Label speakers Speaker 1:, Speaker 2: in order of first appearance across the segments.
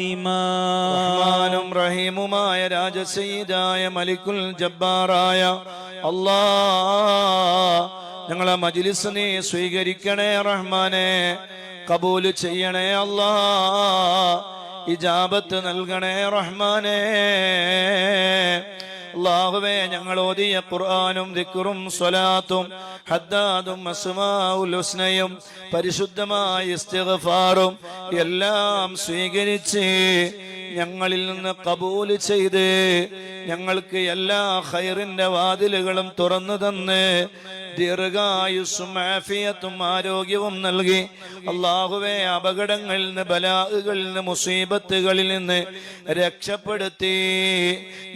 Speaker 1: റഹ്മാനും റഹീമുമായ രാജസയ്യിദായ മലിക്കുൽ ജബ്ബാറായ അല്ലാഹ്, ഞങ്ങളെ മജ്ലിസ് നീ സ്വീകരിക്കണേ റഹ്മാനെ, കബൂൽ ചെയ്യണേ അല്ലാഹ്, ഇജാബത്ത് നൽകണേ റഹ്മാനെ. അല്ലാഹുവേ, ഞങ്ങൾ ഓതിയ ഖുർആനും ദിക്റും സ്വലാത്തും ഹദ്ദാദും അസ്മാഉൽ ഹുസ്നയും പരിശുദ്ധമായ ഇസ്തിഗ്ഫാറും എല്ലാം സ്വീകരിച്ച് ഞങ്ങളിൽ നിന്ന് കബൂൽ ചെയ്ത് ഞങ്ങൾക്ക് എല്ലാ ഖൈറിന്റെ വാതിലുകളും തുറന്നു തന്ന് ദീർഘായുസ്സും ആഫിയത്തും ആരോഗ്യവും നൽകി അല്ലാഹുവേ, അപകടങ്ങളിൽ നിന്ന്, ബലാകളിൽ നിന്ന്, മുസീബത്തുകളിൽ നിന്ന് രക്ഷപ്പെടുത്തി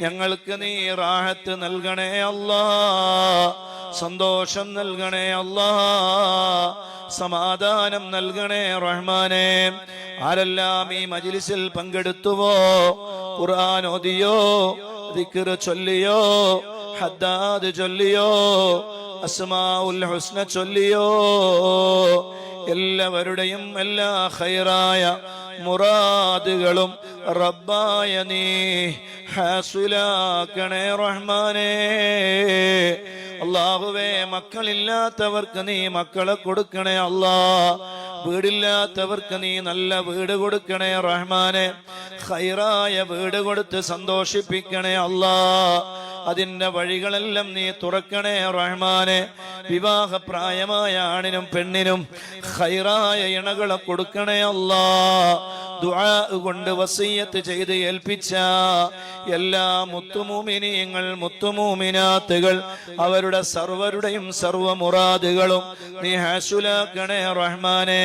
Speaker 1: ഞങ്ങൾക്ക് നീ റാഹത്ത് നൽകണേ അല്ലാഹ്, സന്തോഷം നൽകണേ അല്ലാഹ്, സമാധാനം നൽകണേ റഹ്മാനെ. ആരെല്ലാം ഈ മജ്ലിസിൽ പങ്കെടുത്തുവോ, ഖുർആൻ ഓതിയോ, ദിക്ർ ചൊല്ലിയോ, ഹദ്ദാദ് ചൊല്ലിയോ, അസ്മാഉൽ ഹുസ്ന ചൊല്ലിയോ, എല്ലാവരുടെയും എല്ലാ ഖൈറായ മുറാദുകളും റബ്ബായ നീ ഹാസിലാക്കണേ റഹ്മാനേ. അല്ലാഹുവേ, മക്കളില്ലാത്തവർക്ക് നീ മക്കളെ കൊടുക്കണേ അല്ലാഹ്, വീടില്ലാത്തവർക്ക് നീ നല്ല വീട് കൊടുക്കണേ റഹ്മാനെ, ഖൈറായ വീട് കൊടുത്ത് സന്തോഷിപ്പിക്കണേ അല്ലാഹ്, അതിന്റെ വഴികളെല്ലാം നീ തുറക്കണേ റഹ്മാനെ. വിവാഹപ്രായമായ ആണിനും പെണ്ണിനും ഖൈറായ ഇണകളെ കൊടുക്കണേ അല്ലാഹ്. ദുആ കൊണ്ട് വസിയ്യത്ത് ചെയ്ത് ഏൽപ്പിച്ച എല്ലാ മുത്തുമൂമിനീങ്ങൾ, മുത്തുമൂമിനാത്തുകൾ, അവരുടെ സർവരുടെയും സർവമുറാദുകളും നീ ഹാസുലാക്കണേ റഹ്മാനെ.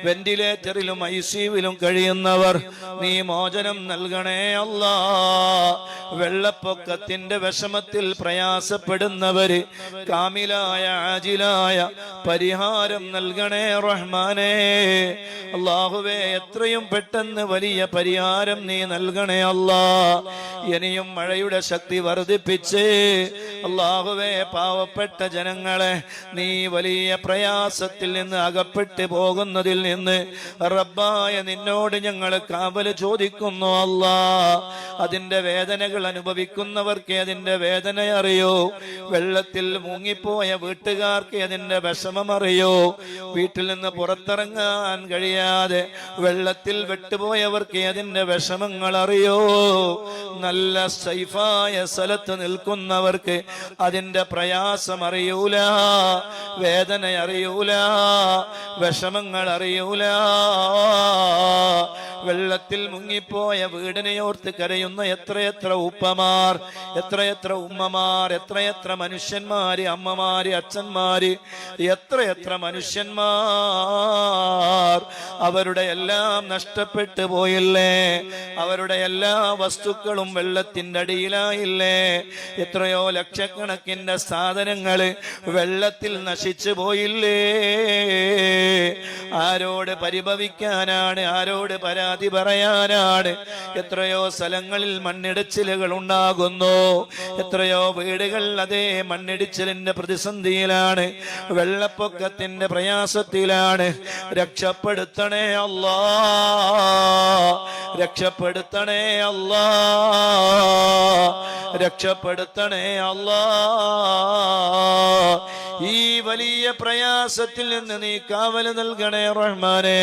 Speaker 1: വെന്റിലേറ്ററിലും ഐസിയുവിലും കഴിയുന്നവർ നീ മോചനം നൽകണേ അല്ലാഹ്. വെള്ളപ്പൊക്കത്തിന്റെ വിഷമത്തിൽ പ്രയാസപ്പെടുന്നവര് കാമിലായ ആജിലായ പരിഹാരം നൽകണേ റഹ്മാനെ. അല്ലാഹുവേ, എത്രയും പെട്ടെന്ന് വലിയ പരിഹാരം നീ നൽകണേ അല്ലാഹ്. ഇനിയും മഴയുടെ ശക്തി വർദ്ധിപ്പിച്ച് അല്ലാഹുവേ, പാവപ്പെട്ട ജനങ്ങളെ നീ വലിയ പ്രയാസത്തിൽ നിന്ന്, അകപ്പെട്ട് പോകുന്നതിൽ നിന്ന് റബ്ബായ നിന്നോട് ഞങ്ങൾ കാവൽ ചോദിക്കുന്നു അല്ലാഹ്. അതിന്റെ വേദനകൾ അനുഭവിക്കുന്നവർക്ക് അതിന്റെ വേദന അറിയോ, വെള്ളത്തിൽ മുങ്ങിപ്പോയ വീട്ടുകാർക്ക് അതിന്റെ വിഷമം അറിയോ, വീട്ടിൽ നിന്ന് പുറത്തിറങ്ങാൻ കഴിയാതെ വെള്ളത്തിൽ വെട്ടുപോയവർക്ക് അതിന്റെ വിഷമങ്ങൾ അറിയോ, നല്ല സൈഫായ സ്ഥലത്ത് നിൽക്കുന്നവർക്ക് അതിന്റെ പ്രയാസം അറിയൂല, വേദന അറിയൂല, വിഷമങ്ങൾ അറിയൂല. വെള്ളത്തിൽ മുങ്ങിപ്പോയ വീടിനെയോർത്ത് കരയുന്ന എത്രയെത്ര ഉപ്പമാർ, എത്രയെത്ര ഉമ്മമാർ, എത്രയെത്ര മനുഷ്യന്മാര്, അമ്മമാര്, അച്ഛന്മാര്, എത്രയെത്ര മനുഷ്യന്മാർ, അവരുടെ എല്ലാം നഷ്ടപ്പെട്ടു പോയില്ലേ, അവരുടെ എല്ലാ വസ്തുക്കളും വെള്ളത്തിന്റെ അടിയിലായില്ലേ, എത്രയോ ലക്ഷക്കണക്കിന്റെ സാധനങ്ങള് വെള്ളത്തിൽ നശിച്ചു പോയില്ലേ. ആരോട് പരിഭവിക്കാനാണ്, ആരോട് പരാതി പറയാനാണ്? എത്രയോ സ്ഥലങ്ങളിൽ മണ്ണിടിച്ചിലുകൾ ഉണ്ടാകുന്നു, എത്രയോ വീടുകൾ അതേ മണ്ണിടിച്ചിലിന്റെ പ്രതിസന്ധിയിലാണ്, വെള്ളപ്പൊക്കത്തിന്റെ പ്രയാസത്തിലാണ്. രക്ഷപ്പെടുത്തണേ അല്ലാഹ്, രക്ഷപ്പെടുത്തണേ അല്ലാഹ്, രക്ഷപ്പെടുത്തണേ അല്ലാഹ്. ഈ വലിയ പ്രയാസത്തിൽ നിന്ന് നീ കാവൽ നൽകണേ റഹ്മാനെ.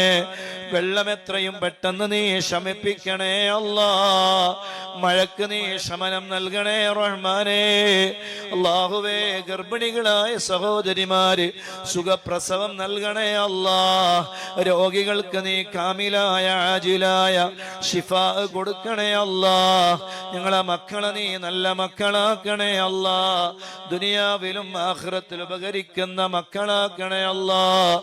Speaker 1: വെള്ളം എത്രയും പെട്ടെന്ന് നീ ശമിപ്പിക്കണേ അല്ലാഹ്. മഴക്ക് നീ ശമനം നൽകണേ റഹ്മാനെ. അല്ലാഹുവേ, ഗർഭിണികളായ സഹോദരിമാര് സുഖപ്രസവം നൽകണേ അല്ലാഹ്. രോഗികൾക്ക് നീ കാമിലായ ആജിലായ ശിഫാ കൊടുക്കണേ അല്ലാഹ്. ഞങ്ങളെ മക്കളെ നീ നല്ല മക്കളാക്കണേ അല്ലാഹ്. ദുനിയാവിലും ആഖിറത്തിലും ഉപകരിക്കുന്ന മക്കളാക്കണേ അല്ലാഹ്.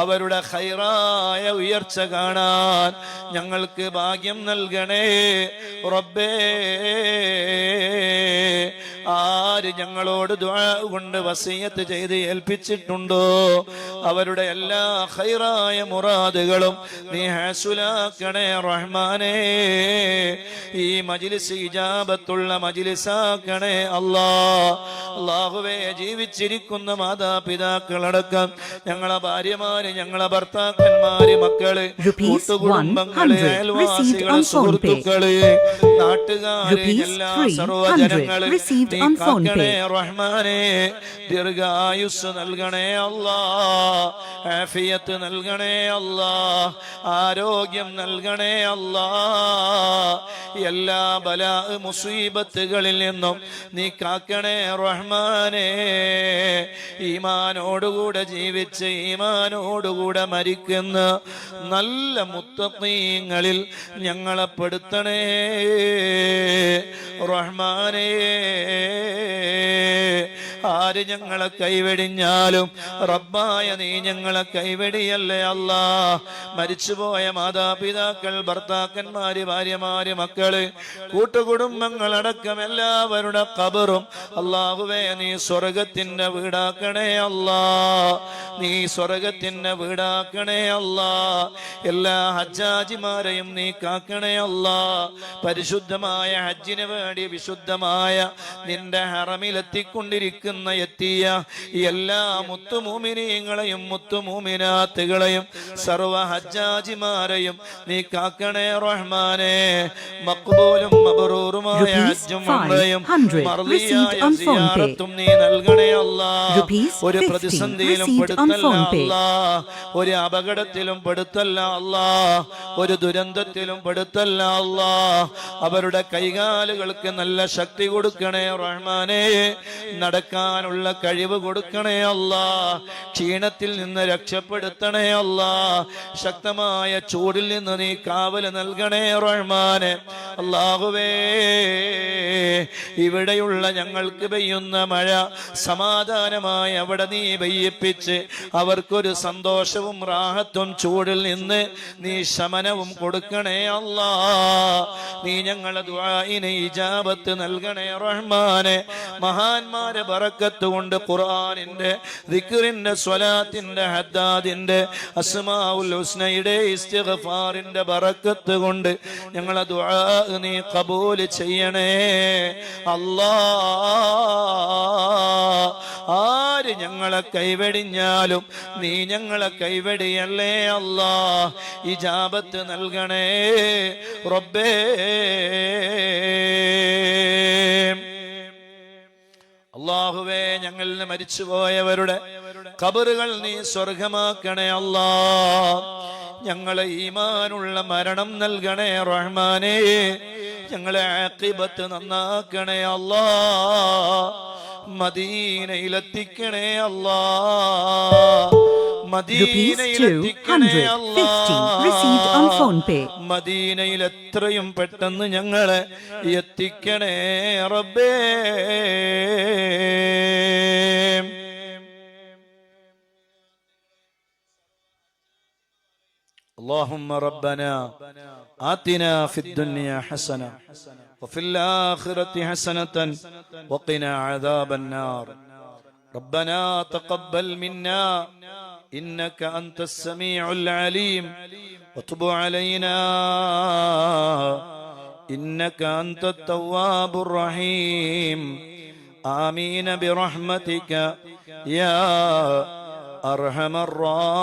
Speaker 1: അവരുടെ ഖൈറായ ഉയർച്ച കാണാൻ ഞങ്ങൾക്ക് ഭാഗ്യം നൽകണേ റബ്ബേ. ആര് ഞങ്ങളോട് ദുആ കൊണ്ട് വസിയത്ത് ചെയ്ത് ഏൽപ്പിച്ചിട്ടുണ്ടോ അവരുടെ എല്ലാ ഖൈറായ മുറാദുകളും നീ ഹാസുലാക്കണേ റഹ്മാനേ. ഈ മജ്ലിസ് ഇജാബത്തുള്ള മജ്ലിസാക്കണേ അല്ലാഹുവേ. ജീവിച്ചിരിക്കുന്ന മാതാപിതാക്കളടക്കം ഞങ്ങളെ ഭാര്യമാര്, ഞങ്ങളെ ഭർത്താക്കന്മാര്, മക്കള്, കൂട്ടുകുടുംബങ്ങള്, അയൽവാസികള്, സുഹൃത്തുക്കള്, നാട്ടുകാര്, എല്ലാ സർവ്വജനങ്ങള് നീ കാക്കണേ റഹ്മാനേ. ദീർഘായുസ് നൽകണേ അല്ലാ, ആഫിയത്ത് നൽകണേ അല്ലാ, ആരോഗ്യം നൽകണേ അല്ലാ. എല്ലാ ബലാ മുസീബത്തുകളിൽ നിന്നും നീ കാക്കണേ റഹ്മാനേ. ഈമാനോടുകൂടെ ജീവിച്ച് ഈമാനോടുകൂടെ മരിക്കുന്ന നല്ല മുത്തഖീങ്ങളിൽ ഞങ്ങളെ പെടുത്തണേ റഹ്മാനേ. ആര് ഞങ്ങളെ കൈവെടിഞ്ഞാലും റബ്ബായ നീ ഞങ്ങളെ കൈവെടിയല്ലേ അല്ലാ. മരിച്ചുപോയ മാതാപിതാക്കൾ, ഭർത്താക്കന്മാര്, ഭാര്യമാര്, മക്കള്, കൂട്ടുകുടുംബങ്ങളടക്കം എല്ലാവരുടെ ഖബറും അല്ലാഹുവേ നീ സ്വർഗത്തിന്റെ വീടാക്കണേ അല്ലാ. നീ സ്വർഗത്തിന്റെ വീടാക്കണേ അല്ലാ. എല്ലാ ഹജ്ജാജിമാരെയും നീ കാക്കണേ അല്ലാ. പരിശുദ്ധമായ ഹജ്ജിന് വേണ്ടി വിശുദ്ധമായ നിന്റെ ഹറമിലെത്തിക്കൊണ്ടിരിക്കുന്ന എത്തിയ എല്ലാ മുത്തുമൂമിനീങ്ങളെയും മുത്തുമൂമിനാത്തുകളെയും സർവ ഹജ്ജാജിമാരെയും നീ കാക്കണേ റഹ്മാനേ. മഖ്ബൂലും മബ്റൂറുമായ ഹജ്ജും ഉംറയും മർദിയായ സിയാറത്തും നീ നൽകണേ അല്ലാ. ഒരു പ്രതിസന്ധിയിലും പെടുത്തല്ല അല്ലാ, ഒരു അപകടത്തിലും പെടുത്തല്ല അല്ലാ, ഒരു ദുരന്തത്തിലും പെടുത്തല്ല അല്ലാ. അവരുടെ കൈകാലുകൾക്ക് നല്ല ശക്തി കൊടുക്കണേ റഹ്മാനേ. നടക്കാനുള്ള കഴിവ് കൊടുക്കണേ അല്ലാ. ക്ഷീണത്തിൽ നിന്ന് രക്ഷപ്പെടുത്തണേ അല്ലാ. ശക്തമായ ചൂടിൽ നിന്ന് നീ കാവല് നൽകണേ റഹ്മാനെ. അല്ലാഹുവേ, ഇവിടെയുള്ള ഞങ്ങൾക്ക് പെയ്യുന്ന മഴ സമാധാനമായി അവിടെ നീ പെയ്യിപ്പിച്ച് അവർക്കൊരു സന്തോഷവും റാഹത്തും ചൂടിൽ നിന്ന് നീ ശമനവും കൊടുക്കണേ അല്ലാ. നീ ഞങ്ങളെ ദുആഇന് ഇജാബത്ത് നൽകണേ റഹ്മാനെ. മഹാന്മാരെ ബറക്കത്ത് കൊണ്ട് ഖുർആനിന്റെ ദിക്റിന്റെ സ്വലാത്തിന്റെ ഹദ്ദാദിന്റെ അസ്മാഉൽ ഹുസ്നയുടെ ഇസ്തിഗ്ഫാറിന്റെ ബറക്കത്ത് കൊണ്ട് ഞങ്ങളെ ദുആ നീ ഖബൂൽ ചെയ്യണേ അല്ലാ. ആര് ഞങ്ങളെ കൈവെടിഞ്ഞാലും നീ ഞങ്ങളെ കൈവെടിയല്ലേ അല്ലാ. ഇജാബത്ത് നൽകണേ റബ്ബേ. അല്ലാഹുവേ, ഞങ്ങളിൽ നിന്ന് മരിച്ചുപോയവരുടെ ഖബറുകൾ നീ സ്വർഗമാക്കണേ അല്ലാ. ഞങ്ങളെ ഈമാനുള്ള മരണം നൽകണേ റഹ്മാനേ. ഞങ്ങളെ ആഖിബത്ത് നന്നാക്കണേ അല്ലാ. മദീനയിലെത്തിക്കണേ അല്ലാ. മദീനയിലെത്തിക്കണേ അല്ലാ. മദീനയിൽ എത്രയും പെട്ടെന്ന് ഞങ്ങളെ എത്തിക്കണേ റബ്ബേ. اللهم ربنا آتنا في الدنيا حسنة وفي الآخرة حسنة وقنا عذاب النار. ربنا تقبل منا إنك أنت السميع العليم وتب علينا إنك أنت التواب الرحيم. آمين برحمتك يا أرحم الراحمين.